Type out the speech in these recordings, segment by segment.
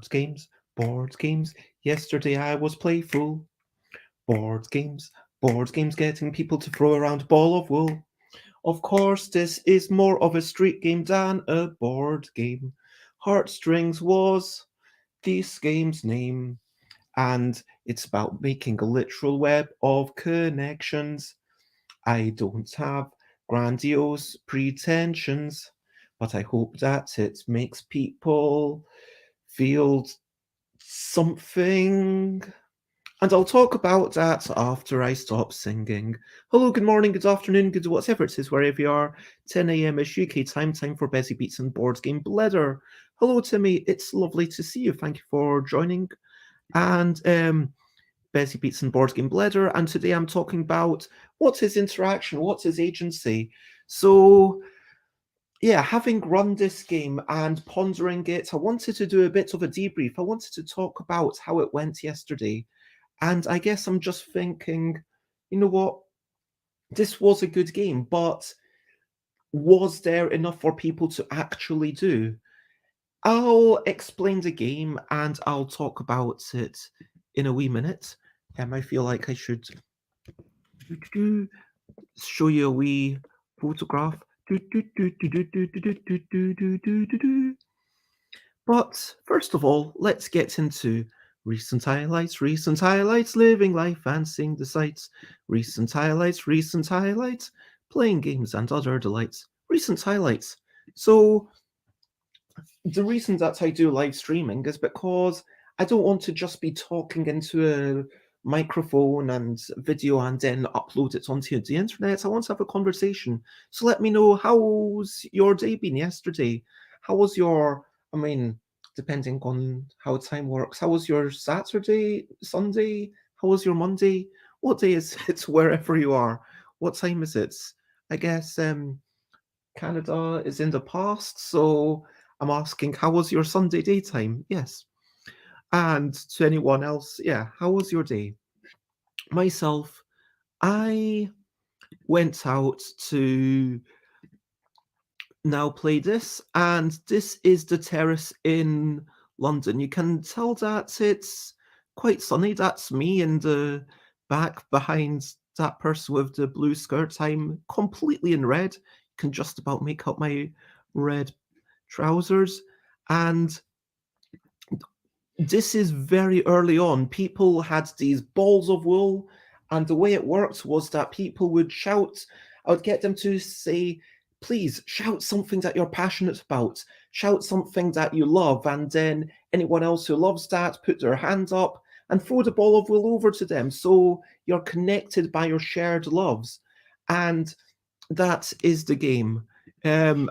Games, board games. Yesterday I was playful. Board games, getting people to throw around a ball of wool. Of course, this is more of a street game than a board game. Heartstrings was this game's name, and it's about making a literal web of connections. I don't have grandiose pretensions, but I hope that it makes people feel something. And I'll talk about that after I stop singing. Hello, good morning, good afternoon, good whatever it is, wherever you are. 10 a.m. is UK time for Bessie Beats and Board Game Bladder. Hello, Timmy. It's lovely to see you. Thank you for joining. And Bessie Beats and Board Game Bladder. And today I'm talking about what's his interaction, what's his agency. So, yeah, having run this game and pondering it, I wanted to do a bit of a debrief. I wanted to talk about how it went yesterday. And I guess I'm just thinking, you know what? This was a good game, but was there enough for people to actually do? I'll explain the game and I'll talk about it in a wee minute. I feel like I should show you a wee photograph. But first of all, let's get into recent highlights, living life and seeing the sights. Recent highlights, playing games and other delights. Recent highlights. So the reason that I do live streaming is because I don't want to just be talking into a microphone and video and then upload it onto the internet. I want to have a conversation. So let me know, how's your day been yesterday? How was your, I mean, depending on how time works, how was your Saturday, Sunday? How was your Monday? What day is it wherever you are? What time is it? I guess Canada is in the past, so I'm asking, how was your Sunday daytime? Yes. And to anyone else, yeah, how was your day? Myself, I went out to now play this, and this is the terrace in London. You can tell that it's quite sunny. That's me in the back behind that person with the blue skirt. I'm completely in red. You can just about make out my red trousers. And this is very early on. People had these balls of wool, and the way it worked was that people would shout. I would get them to say, please shout something that you're passionate about, shout something that you love, and then anyone else who loves that put their hand up and throw the ball of wool over to them. So you're connected by your shared loves. And that is the game. And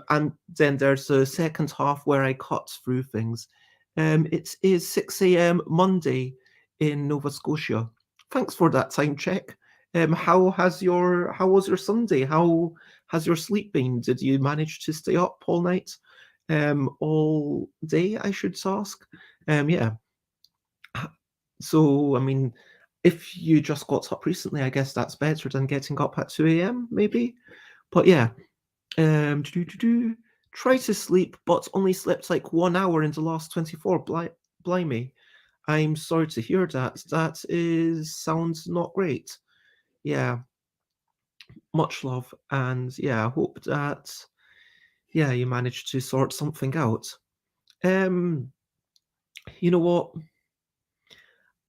then there's a second half where I cut through things. It is 6 a.m. Monday in Nova Scotia. Thanks for that time check. How was your Sunday? How has your sleep been? Did you manage to stay up all night? All day, I should ask. Yeah. So, I mean, if you just got up recently, I guess that's better than getting up at 2 a.m. maybe. But yeah, try to sleep, but only slept like 1 hour in the last 24. Blimey. I'm sorry to hear that. Sounds not great. Yeah, much love. And yeah, I hope that, yeah, you managed to sort something out. You know what?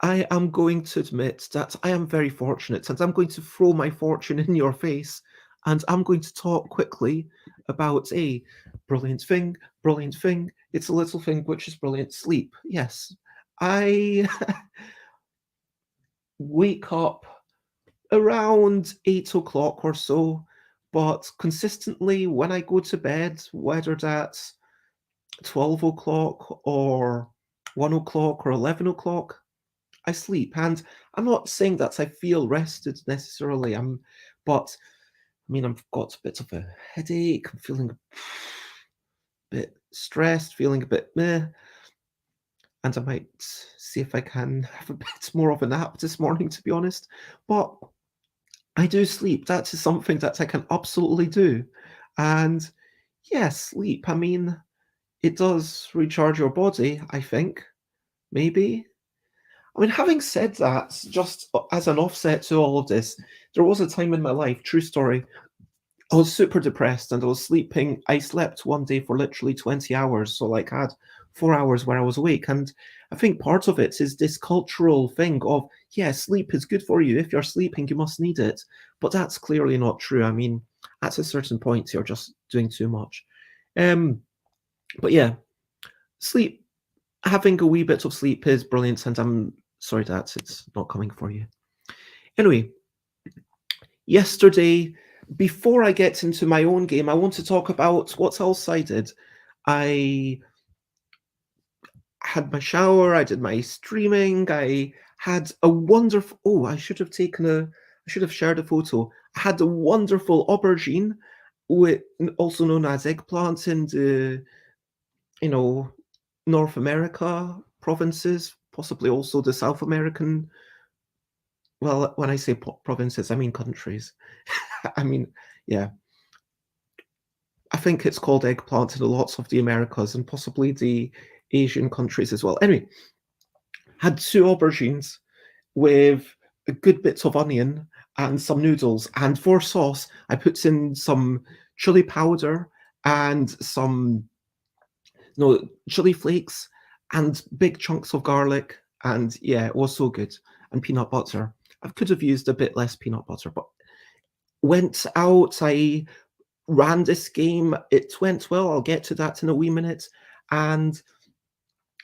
I am going to admit that I am very fortunate, and I'm going to throw my fortune in your face, and I'm going to talk quickly about a brilliant thing. Brilliant thing. It's a little thing which is brilliant. Sleep. Yes. I wake up around 8 o'clock or so, but consistently when I go to bed, whether that's 12 o'clock or 1 o'clock or 11 o'clock, I sleep. And I'm not saying that I feel rested necessarily. But I mean, I've got a bit of a headache. I'm feeling a bit stressed, feeling a bit meh. and I might see if I can have a bit more of a nap this morning, to be honest. But I do sleep. That is something that I can absolutely do. And yeah, sleep, I mean, it does recharge your body, I think, maybe. I mean, having said that, just as an offset to all of this, there was a time in my life, true story, I was super depressed and I was sleeping. I slept one day for literally 20 hours. So, like, I had 4 hours where I was awake. And I think part of it is this cultural thing of, yeah, sleep is good for you. If you're sleeping, you must need it. But that's clearly not true. I mean, at a certain point, you're just doing too much. Um, but yeah, sleep, having a wee bit of sleep is brilliant. And I'm sorry that it's not coming for you. Anyway, yesterday, before I get into my own game, I want to talk about what else I did. I had my shower, I did my streaming, I had a wonderful, oh, I should have shared a photo. I had a wonderful aubergine, with also known as eggplant in the, North America provinces, possibly also the South American. Well, when I say provinces, I mean countries. I mean, yeah, I think it's called eggplant in lots of the Americas and possibly the Asian countries as well. Anyway, had two aubergines with a good bits of onion and some noodles. And for sauce, I put in some chili powder and some chili flakes and big chunks of garlic. And yeah, it was so good. And peanut butter. I could have used a bit less peanut butter, but went out. I ran this game. It went well. I'll get to that in a wee minute. And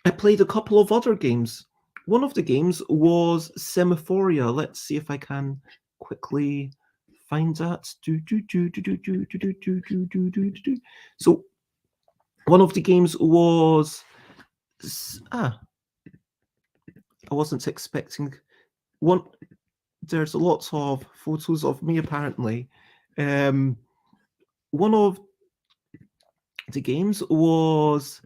I played a couple of other games. One of the games was Semaphoria. Let's see if I can quickly find that. So one of the games was I wasn't expecting one. There's lots of photos of me apparently. One of the games was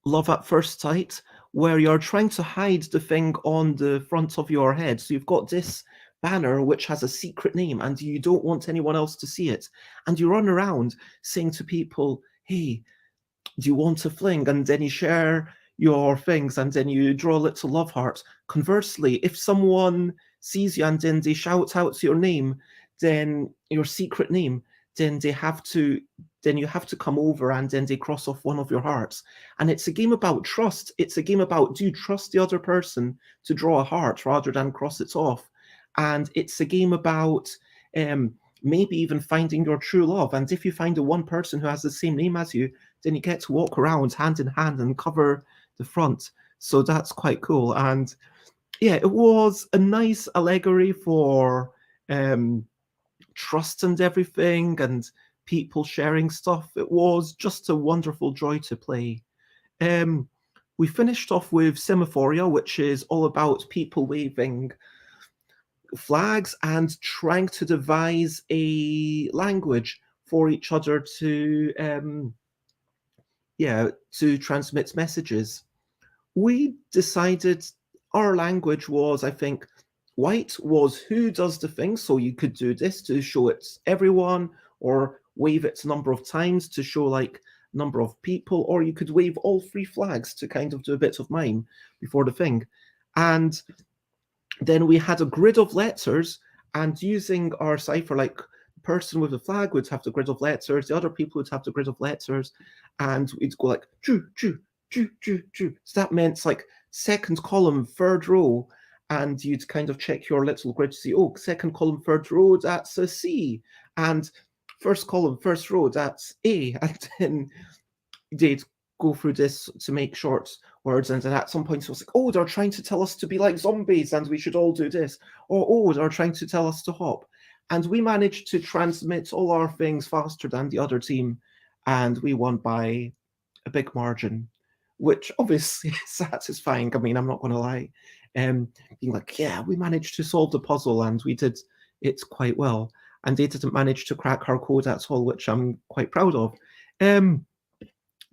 Love at First Sight, where you're trying to hide the thing on the front of your head. So you've got this banner which has a secret name and you don't want anyone else to see it. And you run around saying to people, hey, do you want a fling? And then you share your things and then you draw a little love heart. Conversely, if someone sees you and then they shout out your name, then your secret name, then you have to come over and then they cross off one of your hearts. And it's a game about trust. It's a game about, do you trust the other person to draw a heart rather than cross it off? And it's a game about maybe even finding your true love. And if you find the one person who has the same name as you, then you get to walk around hand in hand and cover the front. So that's quite cool. And yeah, it was a nice allegory for trust and everything and people sharing stuff. It was just a wonderful joy to play. We finished off with Semaphoria, which is all about people waving flags and trying to devise a language for each other to transmit messages. We decided our language was, I think, white was who does the thing. So you could do this to show it's everyone, or wave it a number of times to show like number of people, or you could wave all three flags to kind of do a bit of mime before the thing. And then we had a grid of letters, and using our cipher, like the person with the flag would have the grid of letters, the other people would have the grid of letters, and we'd go like choo choo choo choo choo. So that meant like second column, third row, and you'd kind of check your little grid to see, oh, second column, third row, that's a C, and first column, first row, that's A, and then they'd go through this to make short words, and then at some point it was like, oh, they're trying to tell us to be like zombies and we should all do this, or oh, they're trying to tell us to hop. And we managed to transmit all our things faster than the other team, and we won by a big margin, which obviously is satisfying. I mean, I'm not going to lie. Being like, yeah, we managed to solve the puzzle and we did it quite well. And they didn't manage to crack our code at all, which I'm quite proud of.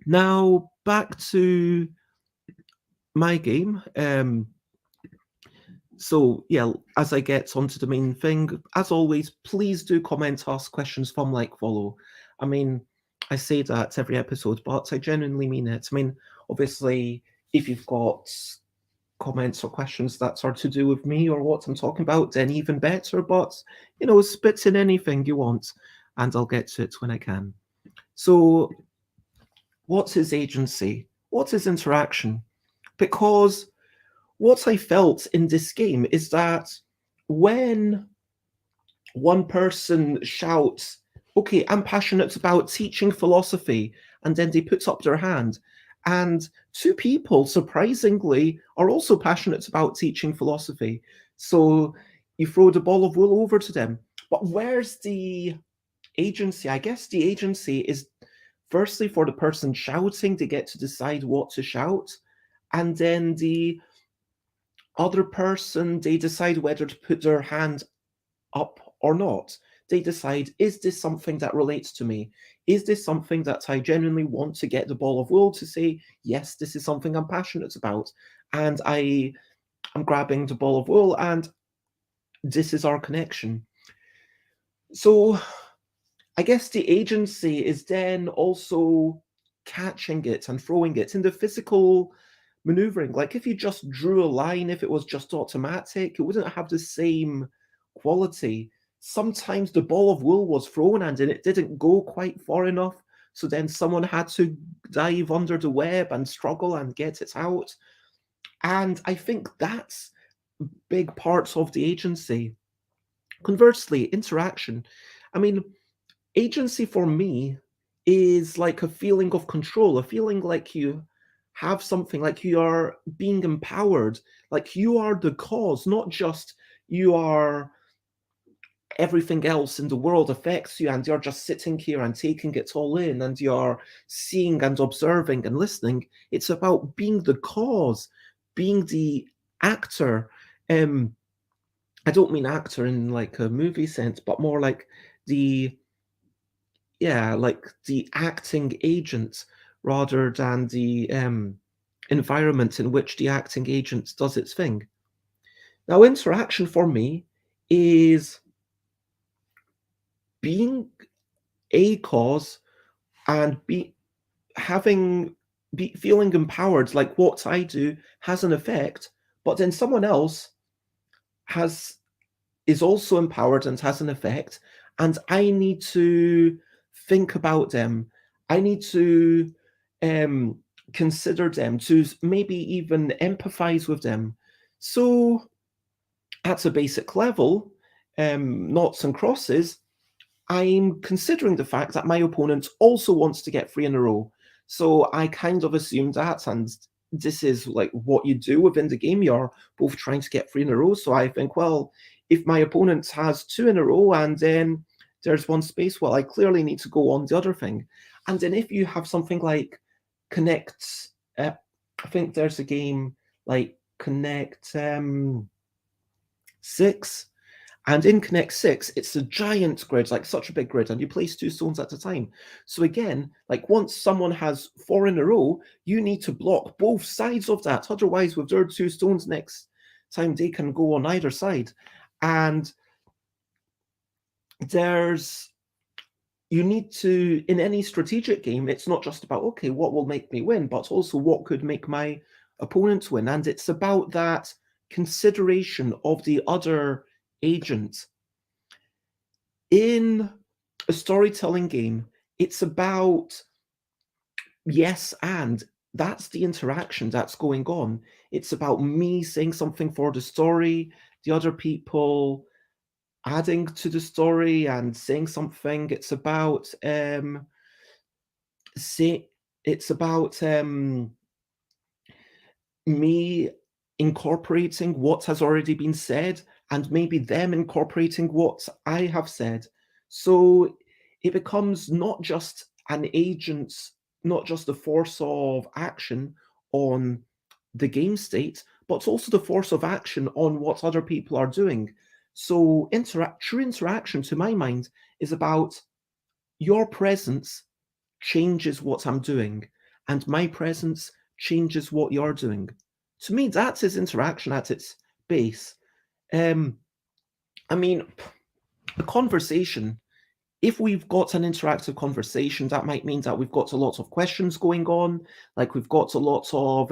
Now, back to my game. So, yeah, as I get onto the main thing, as always, please do comment, ask questions, from like, follow. I mean, I say that every episode, but I genuinely mean it. I mean, obviously, if you've got comments or questions that are to do with me or what I'm talking about, then even better. But, spit in anything you want, and I'll get to it when I can. So, what is agency? What is interaction? Because what I felt in this game is that when one person shouts, okay, I'm passionate about teaching philosophy, and then they put up their hand, and two people, surprisingly, are also passionate about teaching philosophy. So you throw the ball of wool over to them. But where's the agency? I guess the agency is firstly for the person shouting, they get to decide what to shout, and then the other person, they decide whether to put their hand up or not. They decide, is this something that relates to me? Is this something that I genuinely want to get the ball of wool to say, yes, this is something I'm passionate about, and I'm grabbing the ball of wool, and this is our connection. So I guess the agency is then also catching it and throwing it in the physical maneuvering. Like if you just drew a line, if it was just automatic, it wouldn't have the same quality. Sometimes the ball of wool was thrown and it didn't go quite far enough. So then someone had to dive under the web and struggle and get it out. And I think that's big parts of the agency. Conversely, interaction. I mean, agency for me is like a feeling of control, a feeling like you have something, like you are being empowered, like you are the cause, not just you are everything else in the world affects you and you're just sitting here and taking it all in and you're seeing and observing and listening. It's about being the cause, being the actor. I don't mean actor in like a movie sense, but more like the like the acting agent rather than the environment in which the acting agent does its thing. Now, interaction for me is being a cause and be feeling empowered, like what I do has an effect, but then someone else is also empowered and has an effect, and I need to think about them. I need to consider them, to maybe even empathize with them. So, at a basic level, noughts and crosses, I'm considering the fact that my opponent also wants to get 3 in a row. So I kind of assume that, and this is like what you do within the game. You're both trying to get 3 in a row. So I think, well, if my opponent has 2 in a row and then there's one space, well, I clearly need to go on the other thing. And then if you have something like Connect, I think there's a game like Connect 6. And in Connect 6, it's a giant grid, like such a big grid, and you place 2 stones at a time. So again, like once someone has 4 in a row, you need to block both sides of that. Otherwise, with their 2 stones next time, they can go on either side. And you need to, in any strategic game, it's not just about, okay, what will make me win, but also what could make my opponent win. And it's about that consideration of the other agent. In a storytelling game, it's about yes, and that's the interaction that's going on. It's about me saying something for the story, the other people adding to the story and saying something. It's about say it's about me incorporating what has already been said and maybe them incorporating what I have said. So it becomes not just an agent, not just a force of action on the game state, but also the force of action on what other people are doing. So true interaction, to my mind, is about your presence changes what I'm doing. and my presence changes what you're doing. To me, that is interaction at its base. I mean, a conversation, if we've got an interactive conversation, that might mean that we've got a lot of questions going on, like we've got a lot of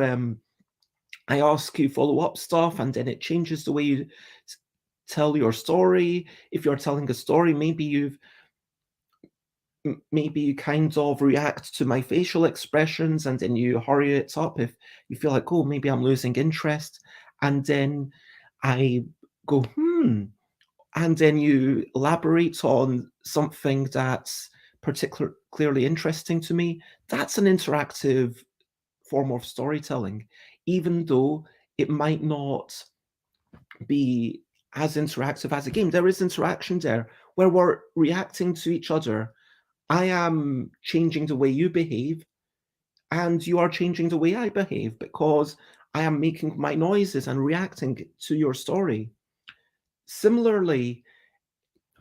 I ask you follow-up stuff, and then it changes the way you tell your story. If you're telling a story, maybe you kind of react to my facial expressions, and then you hurry it up if you feel like, oh, maybe I'm losing interest, and then I go, and then you elaborate on something that's clearly interesting to me. That's an interactive form of storytelling, even though it might not be as interactive as a game. There is interaction there where we're reacting to each other. I am changing the way you behave, and you are changing the way I behave because I am making my noises and reacting to your story. Similarly,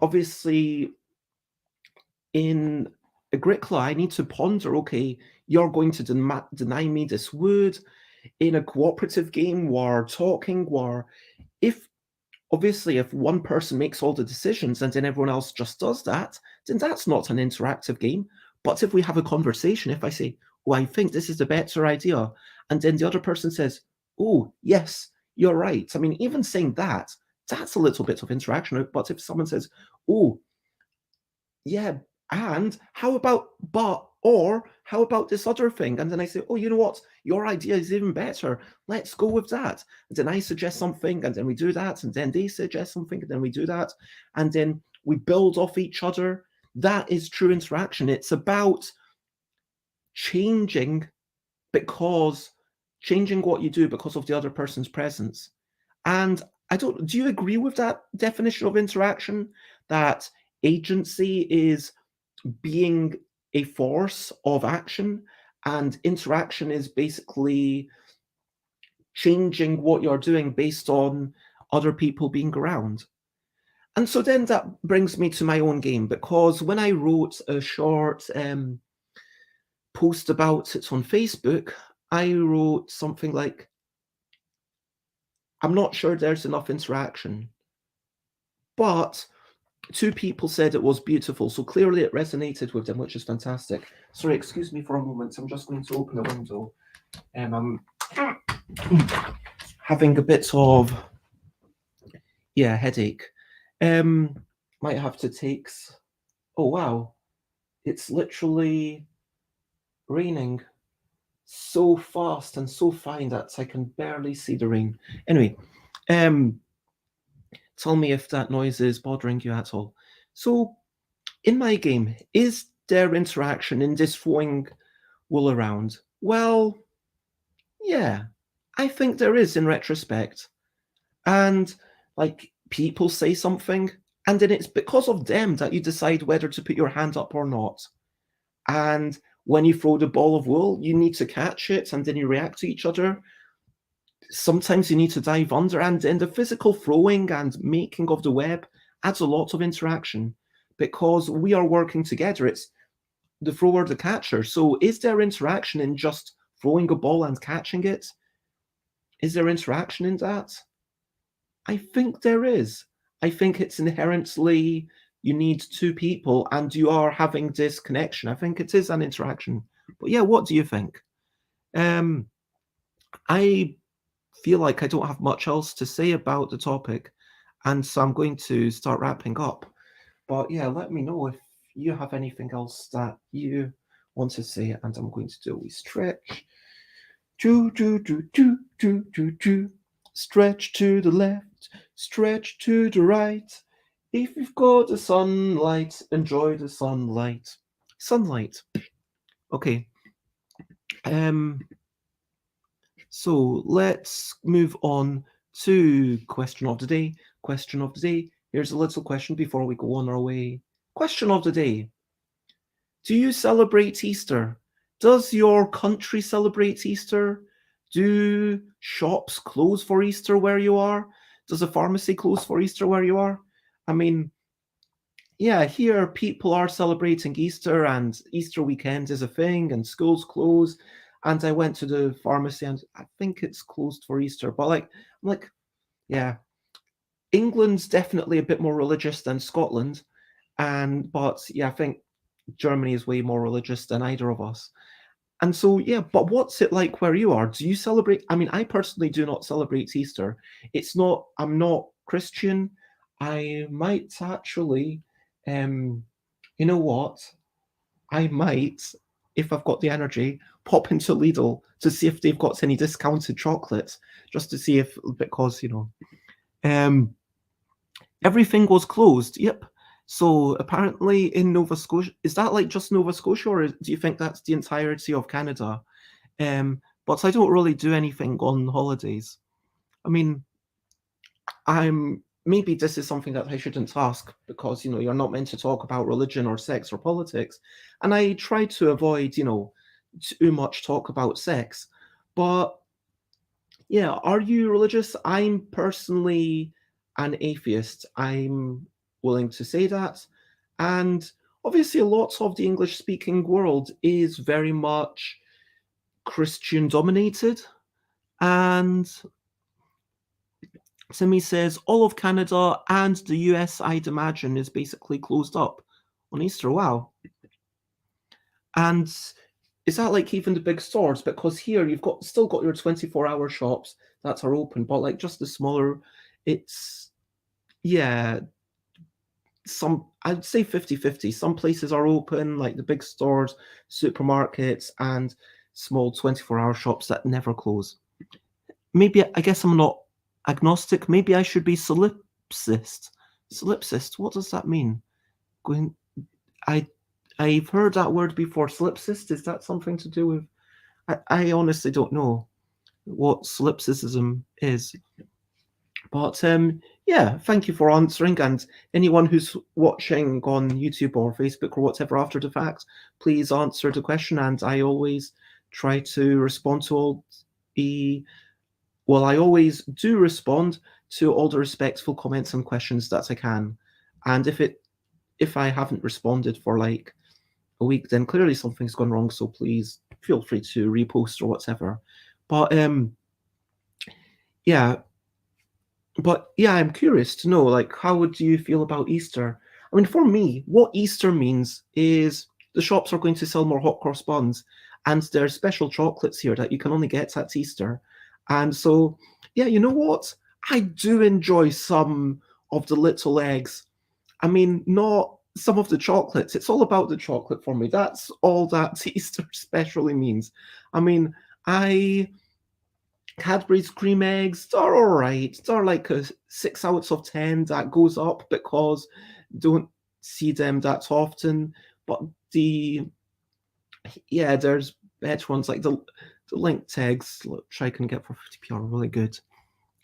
obviously, in Agricola, I need to ponder, okay, you're going to deny me this wood. In a cooperative game, we're talking, if obviously if one person makes all the decisions and then everyone else just does that, then that's not an interactive game. But if we have a conversation, if I say, oh, I think this is a better idea, and then the other person says, oh, yes, you're right. I mean, even saying that, that's a little bit of interaction. But if someone says, oh, yeah, and how about how about this other thing? And then I say, oh, you know what? Your idea is even better. Let's go with that. And then I suggest something, and then we do that. And then they suggest something, and then we do that. And then we build off each other. That is true interaction. It's about changing what you do because of the other person's presence. And do you agree with that definition of interaction? That agency is being a force of action, and interaction is basically changing what you're doing based on other people being around. And so then that brings me to my own game, because when I wrote a short post about it on Facebook, I wrote something like, I'm not sure there's enough interaction, but two people said it was beautiful, so clearly it resonated with them, which is fantastic. Sorry, excuse me for a moment. I'm just going to open a window. I'm having a bit of headache. Might have to take. Oh wow, it's literally raining so fast and so fine that I can barely see the rain. Anyway, tell me if that noise is bothering you at all. So, in my game, is there interaction in this throwing wool around? Well, yeah, I think there is in retrospect. And like people say something, and then it's because of them that you decide whether to put your hand up or not. And when you throw the ball of wool, you need to catch it, and then you react to each other. Sometimes you need to dive under, and then the physical throwing and making of the web adds a lot of interaction because we are working together. It's the thrower, the catcher. So is there interaction in just throwing a ball and catching it? Is there interaction in that? I think there is. I think it's inherently you need two people and you are having this connection. I think it is an interaction. But yeah, what do you think? I feel like I don't have much else to say about the topic, and so I'm going to start wrapping up. But yeah, let me know if you have anything else that you want to say, and I'm going to do a wee stretch. Stretch to the left, stretch to the right. If you've got the sunlight, enjoy the sunlight. Sunlight. Okay. So let's move on to question of the day. Question of the day. Here's a little question before we go on our way. Question of the day. Do you celebrate Easter? Does your country celebrate Easter? Do shops close for Easter where you are? Does a pharmacy close for Easter where you are? I mean, yeah, here people are celebrating Easter, and Easter weekend is a thing, and schools close. and I went to the pharmacy, and I think it's closed for Easter. But like, I'm like, yeah, England's definitely a bit more religious than Scotland, but yeah, I think Germany is way more religious than either of us. And so, yeah, but what's it like where you are? Do you celebrate? I mean, I personally do not celebrate Easter. I'm not Christian. I might actually, um, you know what? I might, if I've got the energy, pop into Lidl to see if they've got any discounted chocolates, just to see if, because, um, everything was closed. Yep. So apparently in Nova Scotia, is that like just Nova Scotia, or do you think that's the entirety of Canada? But I don't really do anything on holidays. I mean, maybe this is something that I shouldn't ask because you're not meant to talk about religion or sex or politics, and I try to avoid too much talk about sex. But yeah, are you religious? I'm personally an atheist. I'm willing to say that. And obviously, lots of the English speaking world is very much Christian dominated. And Simi says all of Canada and the US, I'd imagine, is basically closed up on Easter. Wow. And is that like even the big stores? Because here you've still got your 24-hour shops that are open, but like just the smaller, it's yeah, I'd say 50-50. Some places are open, like the big stores, supermarkets, and small 24-hour shops that never close. Maybe I guess I'm not agnostic. Maybe I should be solipsist. Solipsist, what does that mean? Going, I've heard that word before. Solipsist, is that something to do with? I honestly don't know what solipsism is. But yeah, thank you for answering. And anyone who's watching on YouTube or Facebook or whatever after the fact, please answer the question. And I always try to respond to I always do respond to all the respectful comments and questions that I can. And if I haven't responded for like a week, then clearly something's gone wrong. So please feel free to repost or whatever. But yeah. But yeah, I'm curious to know, like, how would you feel about Easter? I mean, for me, what Easter means is the shops are going to sell more hot cross buns, and there's special chocolates here that you can only get at Easter. And so, yeah, you know what? I do enjoy some of the little eggs. I mean, not some of the chocolates. It's all about the chocolate for me. That's all that Easter especially means. I mean, Cadbury's cream eggs, they're all right. They're like a 6 out of 10 that goes up because don't see them that often. But there's better ones like the linked eggs, which I can get for 50p, are really good.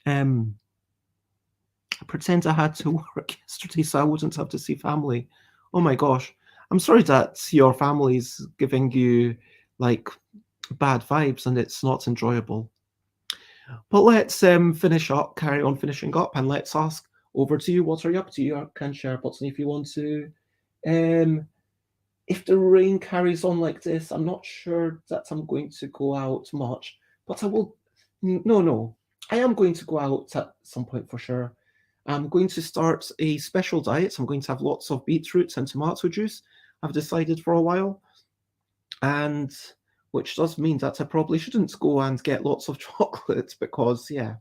I pretend I had to work yesterday so I wouldn't have to see family. Oh my gosh. I'm sorry that your family's giving you like bad vibes and it's not enjoyable. But let's carry on finishing up, and let's ask over to you. What are you up to? You can share button if you want to. If the rain carries on like this, I'm not sure that I'm going to go out much, but I will. No. I am going to go out at some point for sure. I'm going to start a special diet. I'm going to have lots of beetroots and tomato juice. I've decided for a while. And which does mean that I probably shouldn't go and get lots of chocolate because, yeah.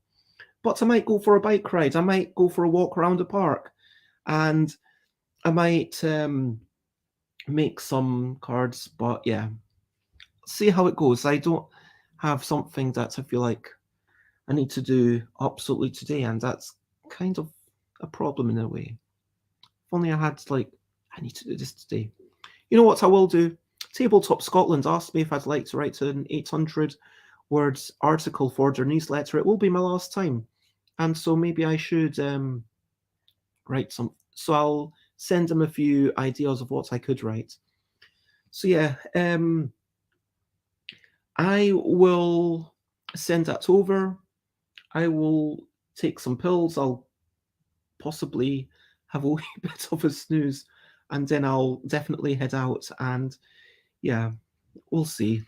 But I might go for a bike ride. I might go for a walk around the park. And I might make some cards. But yeah, see how it goes. I don't have something that I feel like I need to do absolutely today. And that's kind of a problem in a way. If only I had, I need to do this today. You know what I will do? Tabletop Scotland asked me if I'd like to write an 800 words article for their newsletter. It will be my last time. And so maybe I should write some. So I'll send them a few ideas of what I could write. So yeah, I will send that over. I will take some pills. I'll possibly have a wee bit of a snooze, and then I'll definitely head out. And yeah, we'll see.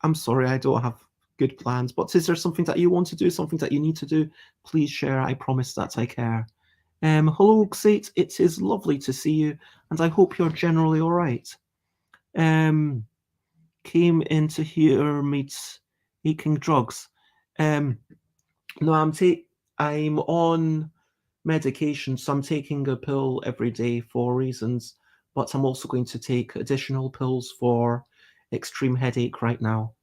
I'm sorry, I don't have good plans, but is there something that you want to do, something that you need to do? Please share. I promise that I care. Hello, Xate. It is lovely to see you, and I hope you're generally all right. Um, Came into here meets taking drugs. Um, no, I'm on medication, so I'm taking a pill every day for reasons, but I'm also going to take additional pills for extreme headache right now.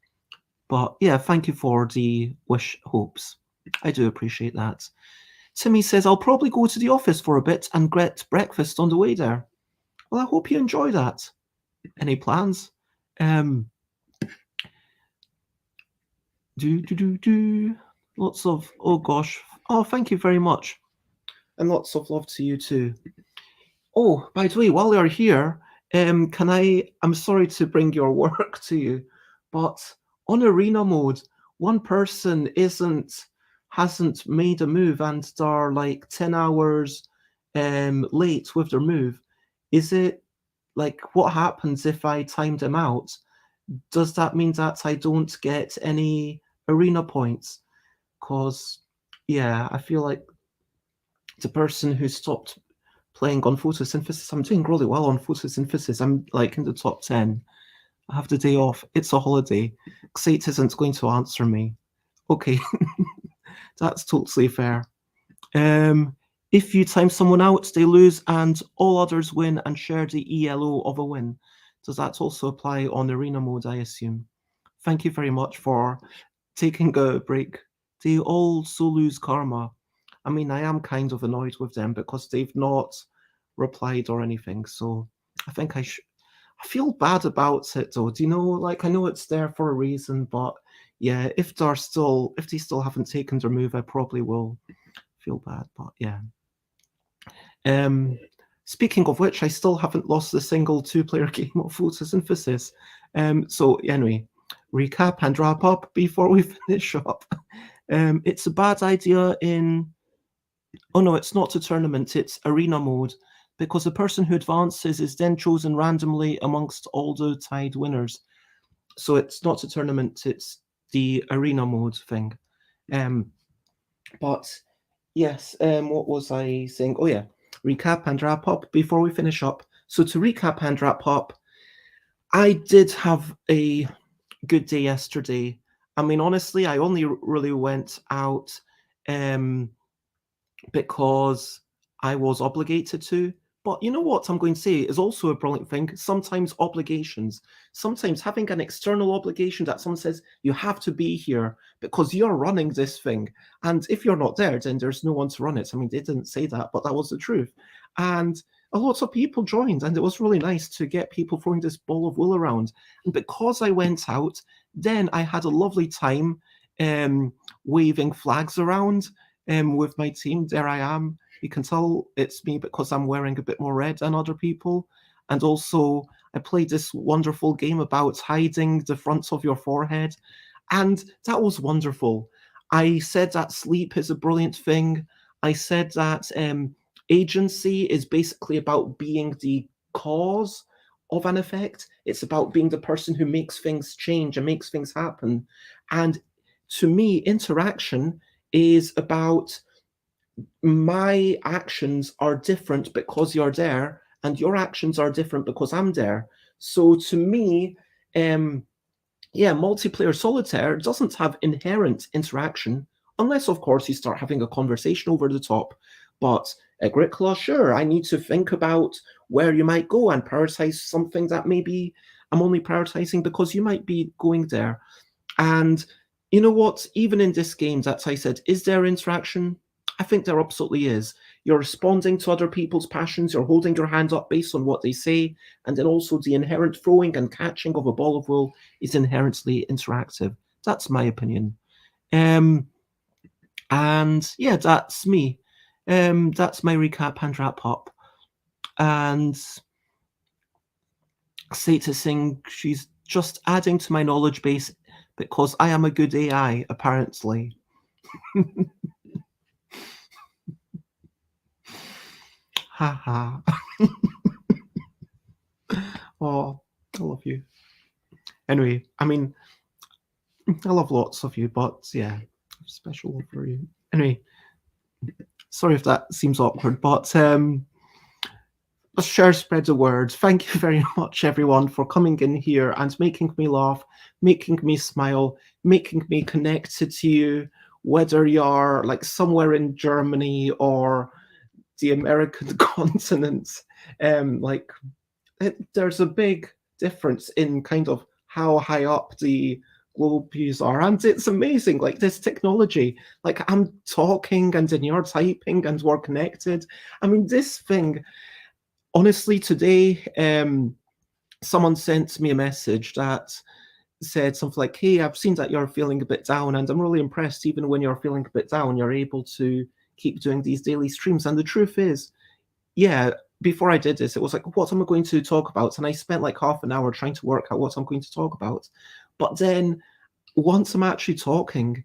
But yeah, thank you for the wish hopes. I do appreciate that. Timmy says, I'll probably go to the office for a bit and get breakfast on the way there. Well, I hope you enjoy that. Any plans? Um, Lots of, oh gosh. Oh, thank you very much. And lots of love to you too. Oh, by the way, while you're here, I'm sorry to bring your work to you, but on arena mode, one person hasn't made a move and they're like 10 hours late with their move. Is it like what happens if I timed them out? Does that mean that I don't get any arena points? Because yeah, I feel like the person who stopped playing on photosynthesis. I'm doing really well on photosynthesis. I'm like in the top 10. I have the day off. It's a holiday. Xate isn't going to answer me. Okay, that's totally fair. If you time someone out, they lose and all others win and share the ELO of a win. Does that also apply on arena mode, I assume? Thank you very much for taking a break. They also lose karma. I mean, I am kind of annoyed with them because they've not replied or anything. So I think I feel bad about it though. Do you know, like I know it's there for a reason, but yeah, if they still haven't taken their move, I probably will feel bad. But yeah. Speaking of which, I still haven't lost a single two-player game of photosynthesis. So anyway, recap and wrap up before we finish up. It's a bad idea in... Oh no, it's not a tournament, it's arena mode, because the person who advances is then chosen randomly amongst all the tied winners. So it's not a tournament, it's the arena mode thing. But yes, what was I saying? Oh yeah, recap and wrap up before we finish up. So to recap and wrap up, I did have a good day yesterday. I mean, honestly, I only really went out because I was obligated to. But you know what I'm going to say is also a brilliant thing. Sometimes obligations, sometimes having an external obligation that someone says you have to be here because you're running this thing. And if you're not there, then there's no one to run it. I mean, they didn't say that, but that was the truth. And a lot of people joined, and it was really nice to get people throwing this ball of wool around. And because I went out, then I had a lovely time waving flags around with my team. There I am. You can tell it's me because I'm wearing a bit more red than other people. And also, I played this wonderful game about hiding the front of your forehead. And that was wonderful. I said that sleep is a brilliant thing. I said that agency is basically about being the cause of an effect. It's about being the person who makes things change and makes things happen. And to me, interaction is about my actions are different because you're there, and your actions are different because I'm there. So to me, multiplayer solitaire doesn't have inherent interaction, unless, of course, you start having a conversation over the top. But Agricola, sure, I need to think about where you might go and prioritize something that maybe I'm only prioritizing because you might be going there. And you know what? Even in this game, that I said, is there interaction? I think there absolutely is. You're responding to other people's passions, you're holding your hand up based on what they say, and then also the inherent throwing and catching of a ball of wool is inherently interactive. That's my opinion. And yeah, that's me. That's my recap and wrap up. And Sata Singh, she's just adding to my knowledge base because I am a good AI, apparently. Haha. Oh, I love you. Anyway, I mean, I love lots of you, but yeah, special love for you. Anyway, sorry if that seems awkward, but let's share spread the word. Thank you very much, everyone, for coming in here and making me laugh, making me smile, making me connected to you, whether you're like somewhere in Germany or the American continent. Like there's a big difference in kind of how high up the globe views are, and it's amazing. Like this technology, like I'm talking and then you're typing and we're connected. I mean, this thing. Honestly, today, someone sent me a message that said something like, "Hey, I've seen that you're feeling a bit down, and I'm really impressed. Even when you're feeling a bit down, you're able to keep doing these daily streams." And the truth is, yeah, before I did this, it was like, what am I going to talk about? And I spent like half an hour trying to work out what I'm going to talk about. But then once I'm actually talking,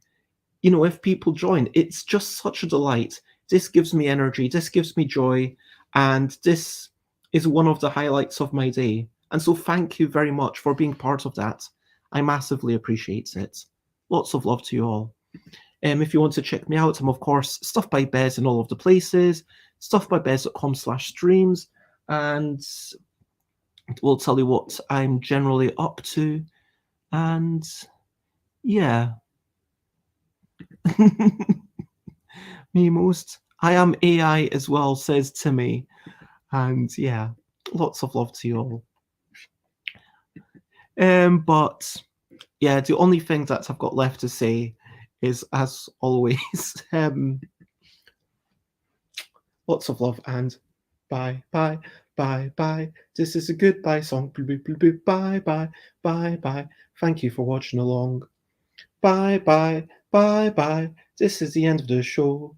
if people join, it's just such a delight. This gives me energy, this gives me joy, and this is one of the highlights of my day. And so thank you very much for being part of that. I massively appreciate it. Lots of love to you all. If you want to check me out, I'm of course Stuff by Bez in all of the places, stuffbybez.com/streams, and we'll tell you what I'm generally up to. And yeah. Me most. I am AI as well, says Timmy. And yeah, lots of love to you all. But yeah, the only thing that I've got left to say is, as always, lots of love and bye, bye, bye, bye. This is a goodbye song. Bye, bye, bye, bye. Thank you for watching along. Bye, bye, bye, bye. This is the end of the show.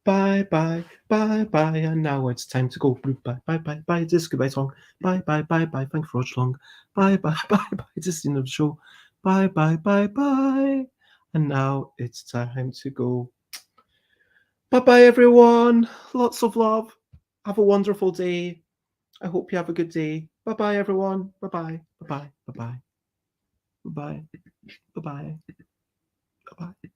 Bye, bye, bye, bye. And now it's time to go. Bye, bye, bye, bye. This is goodbye song. Bye, bye, bye, bye. Thank you for watching along. Bye, bye, bye, bye. This is the end of the show. Bye, bye, bye, bye. And now it's time to go. Bye, bye, everyone. Lots of love. Have a wonderful day. I hope you have a good day. Bye, bye, everyone. Bye, bye, bye, bye, bye, bye, bye, bye, bye, bye.